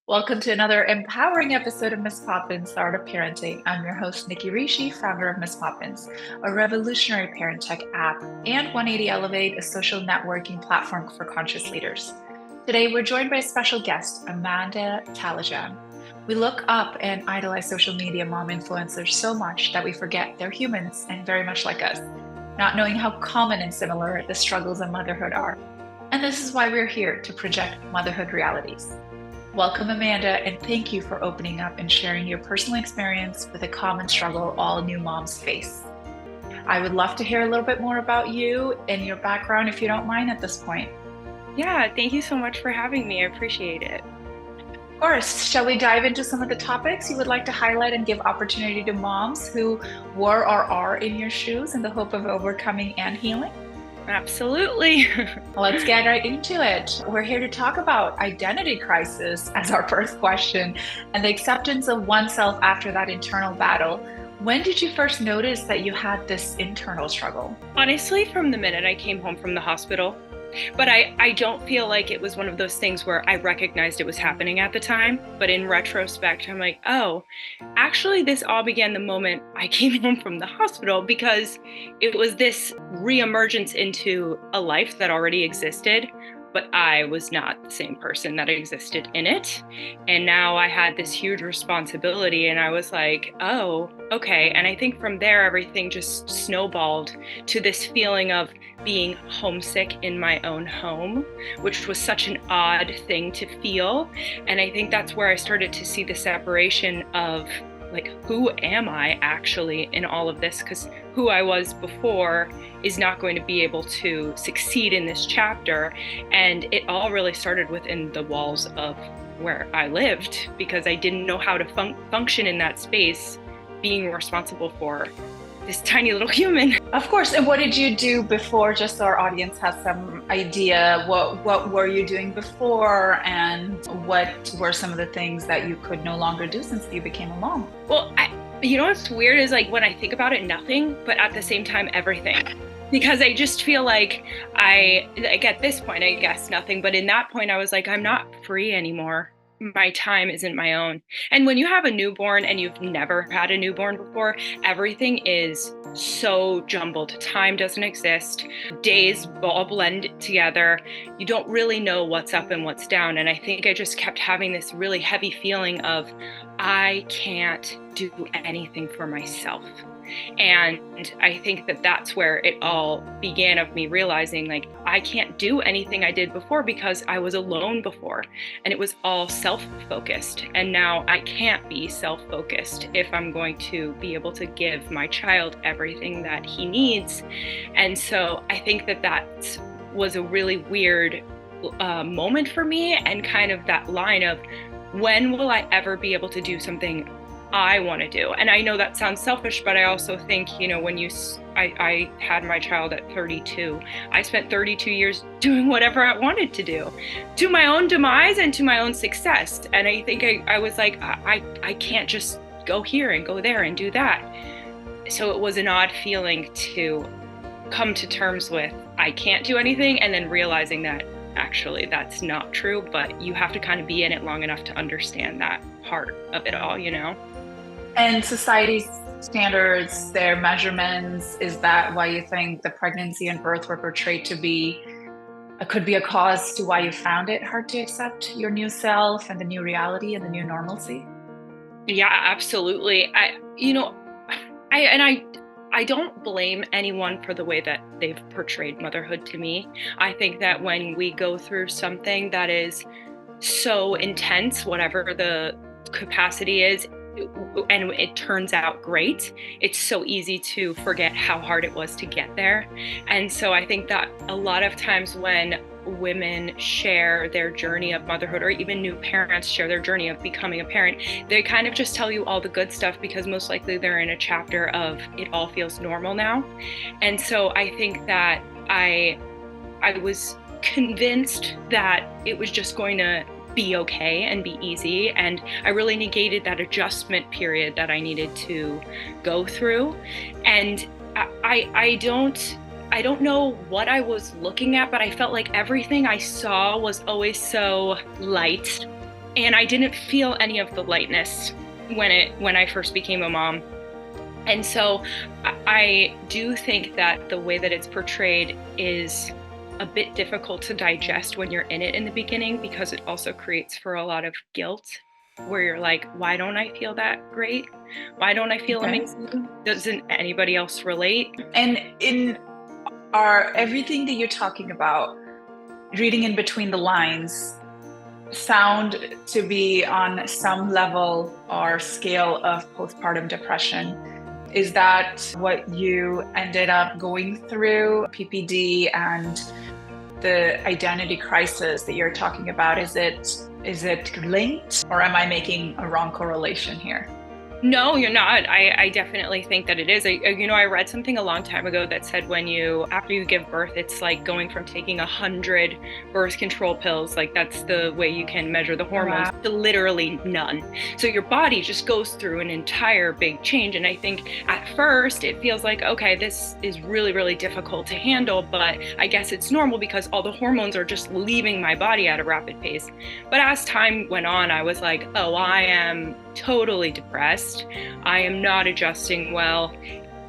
Welcome to another empowering episode of MissPoppins, the Art of Parenting. I'm your host, Nicky Rishi, founder of MissPoppins, a revolutionary parent tech app, and 180 Elevate, a social networking platform for conscious leaders. Today, we're joined by a special guest, Amanda Talijan. We look up and idolize social media mom influencers so much that we forget they're humans and very much like us, not knowing how common and similar the struggles of motherhood are. And this is why we're here to project motherhood realities. Welcome, Amanda, and thank you for opening up and sharing your personal experience with a common struggle all new moms face. I would love to hear a little bit more about you and your background, if you don't mind at this point. Yeah, thank you so much for having me. I appreciate it. Of course, shall we dive into some of the topics you would like to highlight and give opportunity to moms who were or are in your shoes in the hope of overcoming and healing? Absolutely. Let's get right into it. We're here to talk about identity crisis as our first question and the acceptance of oneself after that internal battle. When did you first notice that you had this internal struggle? Honestly, from the minute I came home from the hospital. But I don't feel like it was one of those things where I recognized it was happening at the time. But in retrospect, I'm like, oh, actually, this all began the moment I came home from the hospital, because it was this reemergence into a life that already existed, but I was not the same person that existed in it. And now I had this huge responsibility, and I was like, oh, okay. And I think from there, everything just snowballed to this feeling of being homesick in my own home, which was such an odd thing to feel. And I think that's where I started to see the separation of, like, who am I actually in all of this? Because who I was before is not going to be able to succeed in this chapter. And it all really started within the walls of where I lived, because I didn't know how to function in that space, being responsible for this tiny little human. Of course. And what did you do before, just so our audience has some idea? What were you doing before, and what were some of the things that you could no longer do since you became a mom? Well, you know what's weird is, like, when I think about it, nothing, but at the same time, everything. Because I just feel like like at this point, I guess nothing, but in that point, I was like, I'm not free anymore. My time isn't my own. And when you have a newborn and you've never had a newborn before, everything is so jumbled. Time doesn't exist. Days all blend together. You don't really know what's up and what's down. And I think I just kept having this really heavy feeling of, I can't do anything for myself. And I think that that's where it all began, of me realizing, like, I can't do anything I did before because I was alone before, and it was all self-focused. And now I can't be self-focused if I'm going to be able to give my child everything that he needs. And so I think that that was a really weird moment for me, and kind of that line of, when will I ever be able to do something I want to do? And I know that sounds selfish, but I also think, you know, when I had my child at 32, I spent 32 years doing whatever I wanted to do, to my own demise and to my own success. And I think I was like, I can't just go here and go there and do that. So it was an odd feeling to come to terms with, I can't do anything, and then realizing that actually that's not true, but you have to kind of be in it long enough to understand that part of it all, you know? And society's standards, their measurements, is that why you think the pregnancy and birth were portrayed to be, could be a cause to why you found it hard to accept your new self and the new reality and the new normalcy? Yeah, absolutely. I don't blame anyone for the way that they've portrayed motherhood to me. I think that when we go through something that is so intense, whatever the capacity is, and it turns out great, it's so easy to forget how hard it was to get there. And so I think that a lot of times when women share their journey of motherhood, or even new parents share their journey of becoming a parent, they kind of just tell you all the good stuff, because most likely they're in a chapter of, it all feels normal now. And so I think that I was convinced that it was just going to be okay and be easy. And I really negated that adjustment period that I needed to go through. And I don't know what I was looking at, but I felt like everything I saw was always so light And I didn't feel any of the lightness when I first became a mom. And so I do think that the way that it's portrayed is a bit difficult to digest when you're in it in the beginning, because it also creates for a lot of guilt, where you're like, why don't I feel that great? Why don't I feel amazing? Doesn't anybody else relate? And in everything that you're talking about, reading in between the lines, sound to be on some level or scale of postpartum depression. Is that what you ended up going through, PPD and the identity crisis that you're talking about? Is it linked, or am I making a wrong correlation here? No, you're not. I definitely think that it is. I read something a long time ago that said after you give birth, it's like going from taking 100 birth control pills, like that's the way you can measure the hormones, to literally none. So your body just goes through an entire big change. And I think at first it feels like, okay, this is really, really difficult to handle, but I guess it's normal because all the hormones are just leaving my body at a rapid pace. But as time went on, I was like, oh, I am totally depressed. I am not adjusting well.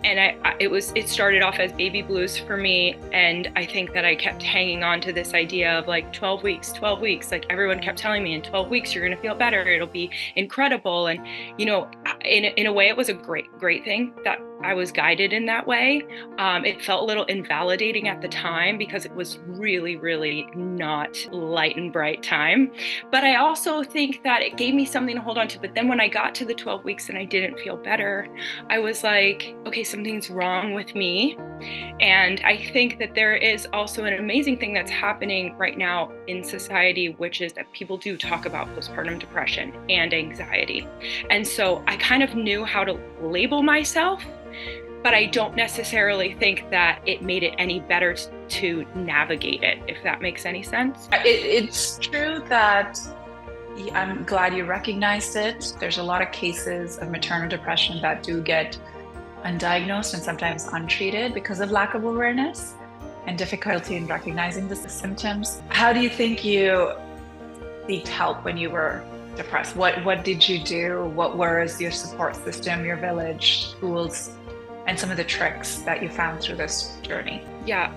And it started off as baby blues for me. And I think that I kept hanging on to this idea of like 12 weeks. Like everyone kept telling me, in 12 weeks, you're going to feel better. It'll be incredible. And, in a way, it was a great thing that I was guided in that way. It felt a little invalidating at the time because it was really, really not light and bright time. But I also think that it gave me something to hold on to. But then when I got to the 12 weeks and I didn't feel better, I was like, okay, something's wrong with me. And I think that there is also an amazing thing that's happening right now in society, which is that people do talk about postpartum depression and anxiety. And so I kind of knew how to label myself, but I don't necessarily think that it made it any better to navigate it, if that makes any sense. It's true that I'm glad you recognized it. There's a lot of cases of maternal depression that do get undiagnosed and sometimes untreated because of lack of awareness and difficulty in recognizing the symptoms. How do you think you seeked help when you were depressed? What did you do? What was your support system, your village, schools, and some of the tricks that you found through this journey? Yeah,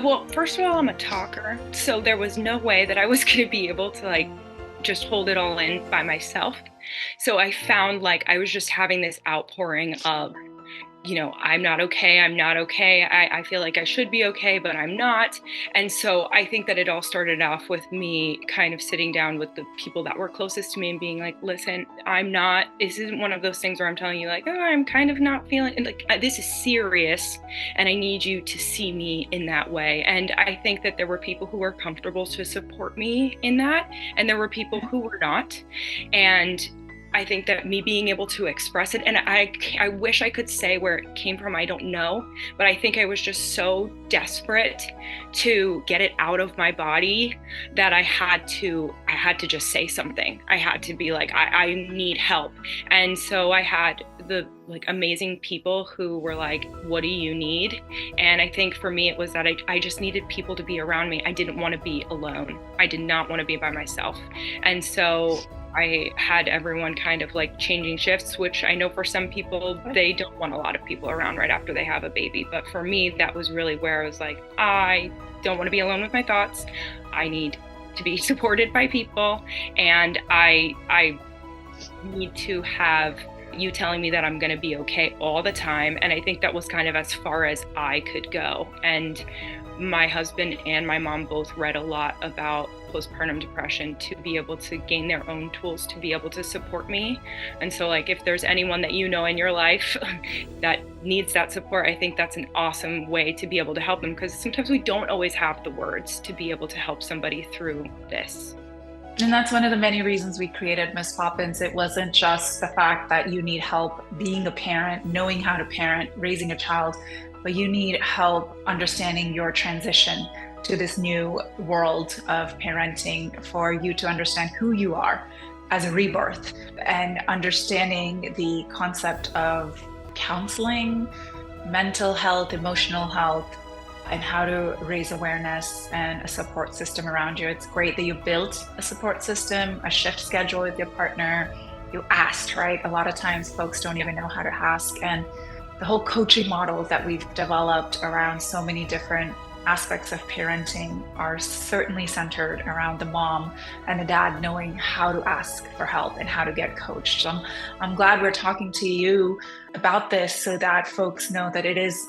well, first of all, I'm a talker, so there was no way that I was going to be able to just hold it all in by myself. So I found I was just having this outpouring of, I'm not okay. I feel like I should be okay, but I'm not. And so I think that it all started off with me kind of sitting down with the people that were closest to me and being like, listen, this isn't one of those things where I'm telling you I'm kind of not feeling this is serious and I need you to see me in that way. And I think that there were people who were comfortable to support me in that, and there were people who were not. And I think that me being able to express it, and I wish I could say where it came from, I don't know, but I think I was just so desperate to get it out of my body that I had to just say something. I had to be like, I need help. And so I had the amazing people who were like, what do you need? And I think for me, it was that I just needed people to be around me. I didn't want to be alone. I did not want to be by myself. And so I had everyone kind of changing shifts, which I know for some people, they don't want a lot of people around right after they have a baby. But for me, that was really where I was like, I don't want to be alone with my thoughts. I need to be supported by people. And I need to have you telling me that I'm going to be okay all the time. And I think that was kind of as far as I could go. And my husband and my mom both read a lot about postpartum depression to be able to gain their own tools to be able to support me. And so if there's anyone that in your life that needs that support, I think that's an awesome way to be able to help them, because sometimes we don't always have the words to be able to help somebody through this. And that's one of the many reasons we created MissPoppins. It wasn't just the fact that you need help being a parent, knowing how to parent, raising a child, but you need help understanding your transition to this new world of parenting, for you to understand who you are as a rebirth, and understanding the concept of counseling, mental health, emotional health, and how to raise awareness and a support system around you. It's great that you built a support system, a shift schedule with your partner. You asked, right? A lot of times folks don't even know how to ask. And the whole coaching models that we've developed around so many different aspects of parenting are certainly centered around the mom and the dad knowing how to ask for help and how to get coached. So I'm glad we're talking to you about this so that folks know that it is,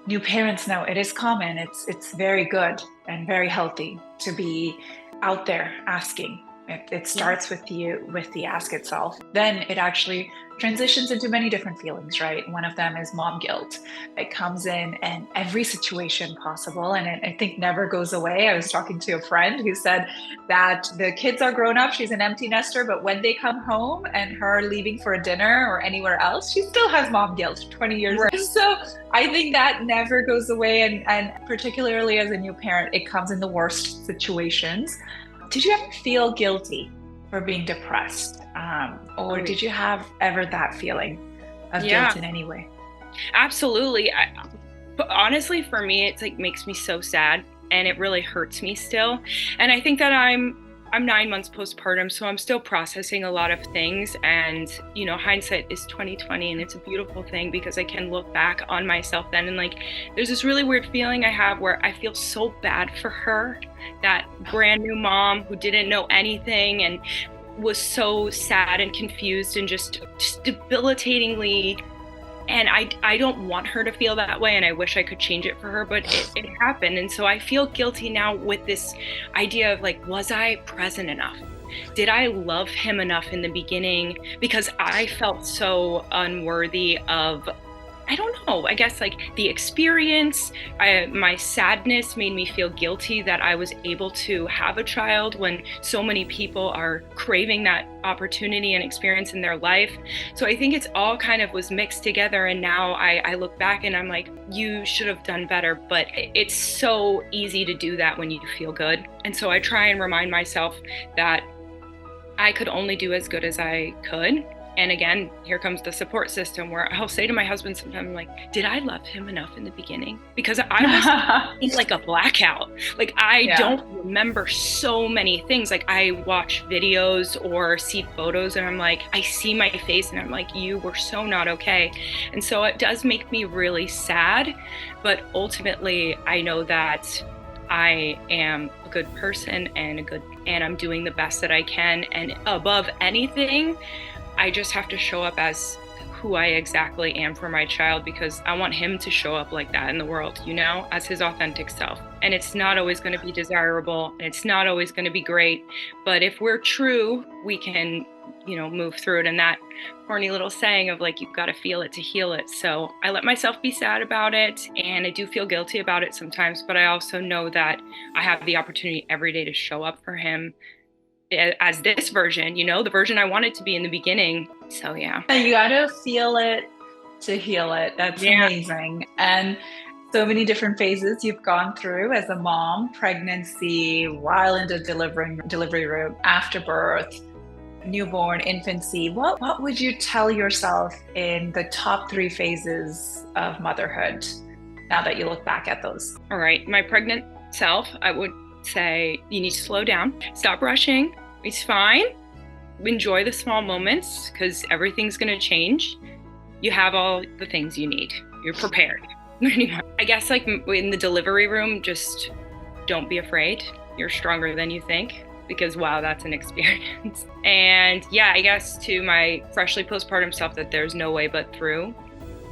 new parents know it is common. It's very good and very healthy to be out there asking. It starts with you, with the ask itself. Then it actually transitions into many different feelings, right? One of them is mom guilt. It comes in every situation possible, and I think never goes away. I was talking to a friend who said that the kids are grown up, she's an empty nester, but when they come home and her leaving for a dinner or anywhere else, she still has mom guilt 20 years later. So I think that never goes away, and particularly as a new parent, it comes in the worst situations. Did you ever feel guilty for being depressed? Or did you have ever that feeling of guilt in any way? Absolutely. But honestly, for me, it's like makes me so sad, and it really hurts me still. And I think that I'm 9 months postpartum, so I'm still processing a lot of things. And, you know, hindsight is 20/20, and it's a beautiful thing because I can look back on myself then. And like, there's this really weird feeling I have where I feel so bad for her, that brand new mom who didn't know anything and was so sad and confused and just debilitatingly. And I don't want her to feel that way, and I wish I could change it for her, but it happened. And so I feel guilty now with this idea of like, was I present enough? Did I love him enough in the beginning? Because I felt so unworthy of, I don't know, I guess like the experience. My sadness made me feel guilty that I was able to have a child when so many people are craving that opportunity and experience in their life. So I think it's all kind of was mixed together. And now I look back and I'm like, you should have done better. But it's so easy to do that when you feel good. And so I try and remind myself that I could only do as good as I could. And again, here comes the support system where I'll say to my husband sometimes, like, did I love him enough in the beginning? Because I was like a blackout. Like, I don't remember so many things. Like, I watch videos or see photos and I'm like, I see my face and I'm like, you were so not okay. And so it does make me really sad. But ultimately, I know that I am a good person and I'm doing the best that I can. And above anything, I just have to show up as who I exactly am for my child, because I want him to show up like that in the world, you know, as his authentic self. And it's not always going to be desirable, and it's not always going to be great. But if we're true, we can, you know, move through it. And that corny little saying of like, you've got to feel it to heal it. So I let myself be sad about it, and I do feel guilty about it sometimes, but I also know that I have the opportunity every day to show up for him as this version, you know, the version I wanted to be in the beginning. So yeah. You gotta feel it to heal it. That's amazing. And so many different phases you've gone through as a mom: pregnancy, while in the delivery room, after birth, newborn, infancy. What would you tell yourself in the top 3 phases of motherhood now that you look back at those? All right, my pregnant self, I would say you need to slow down, stop rushing. It's fine. Enjoy the small moments because everything's going to change. You have all the things you need. You're prepared. I guess like in the delivery room, just don't be afraid. You're stronger than you think, because wow, that's an experience. And yeah, I guess to my freshly postpartum self that there's no way but through,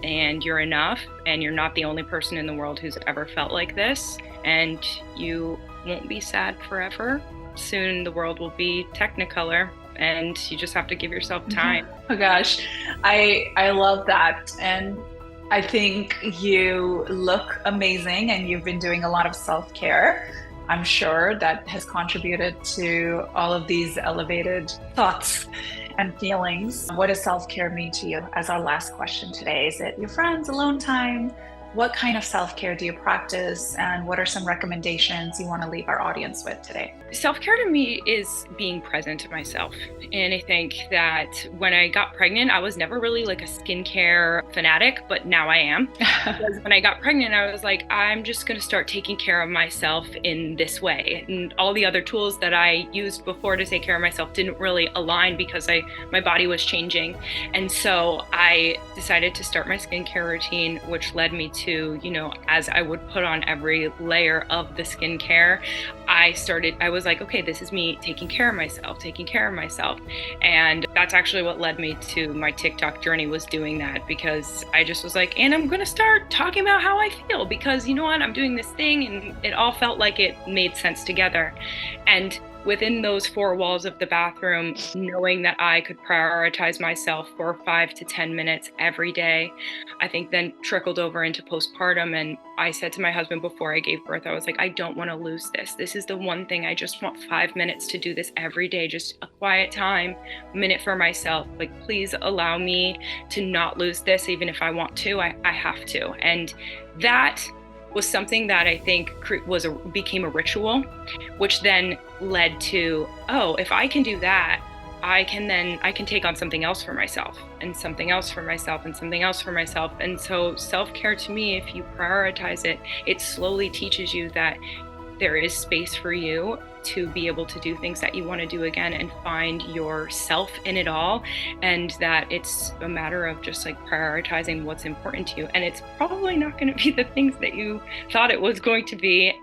and you're enough, and you're not the only person in the world who's ever felt like this, and you won't be sad forever. Soon the world will be Technicolor, and you just have to give yourself time. Oh gosh, I love that. And I think you look amazing, and you've been doing a lot of self-care. I'm sure that has contributed to all of these elevated thoughts and feelings. What does self-care mean to you? As our last question today, is it your friends, alone time, what kind of self-care do you practice, and what are some recommendations you want to leave our audience with today? Self-care to me is being present to myself. And I think that when I got pregnant, I was never really like a skincare fanatic, but now I am. Because when I got pregnant, I was like, I'm just going to start taking care of myself in this way. And all the other tools that I used before to take care of myself didn't really align because my body was changing. And so I decided to start my skincare routine, which led me to, as I would put on every layer of the skincare, I was like, okay, this is me taking care of myself. And that's actually what led me to my TikTok journey, was doing that, because I just was like, and I'm going to start talking about how I feel, because you know what, I'm doing this thing, and it all felt like it made sense together. And within those four walls of the bathroom, knowing that I could prioritize myself for 5 to 10 minutes every day, I think then trickled over into postpartum. And I said to my husband before I gave birth, I was like, I don't want to lose this. This is the one thing. I just want 5 minutes to do this every day, just a quiet time, minute for myself. Like, please allow me to not lose this. Even if I want to, I have to. And that was something that I think became a ritual, which then led to, oh, if I can do that, I can take on something else for myself, and something else for myself, and something else for myself. And so self-care to me, if you prioritize it, it slowly teaches you that there is space for you to be able to do things that you want to do again and find yourself in it all. And that it's a matter of just like prioritizing what's important to you. And it's probably not going to be the things that you thought it was going to be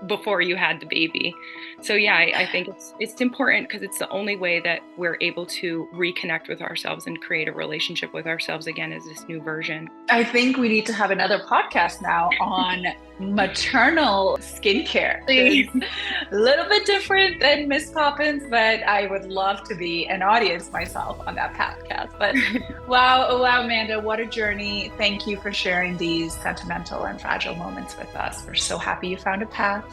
before you had the baby. So yeah, I think it's important, because it's the only way that we're able to reconnect with ourselves and create a relationship with ourselves again as this new version. I think we need to have another podcast now on maternal skincare. It's a little bit different than MissPoppins, but I would love to be an audience myself on that podcast. But wow, Amanda, what a journey. Thank you for sharing these sentimental and fragile moments with us. We're so happy you found a path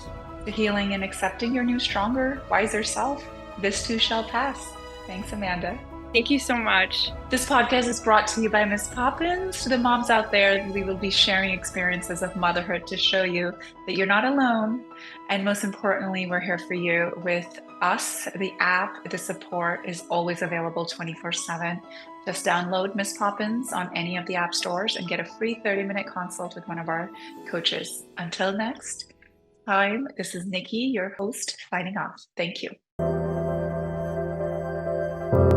to healing and accepting your new, stronger, wiser self. This too shall pass. Thanks, Amanda. Thank you so much. This podcast is brought to you by MissPoppins. To the moms out there, we will be sharing experiences of motherhood to show you that you're not alone. And most importantly, we're here for you with us. The app, the support is always available 24/7. Just download MissPoppins on any of the app stores and get a free 30-minute consult with one of our coaches. Until next time, this is Nikki, your host, signing off. Thank you.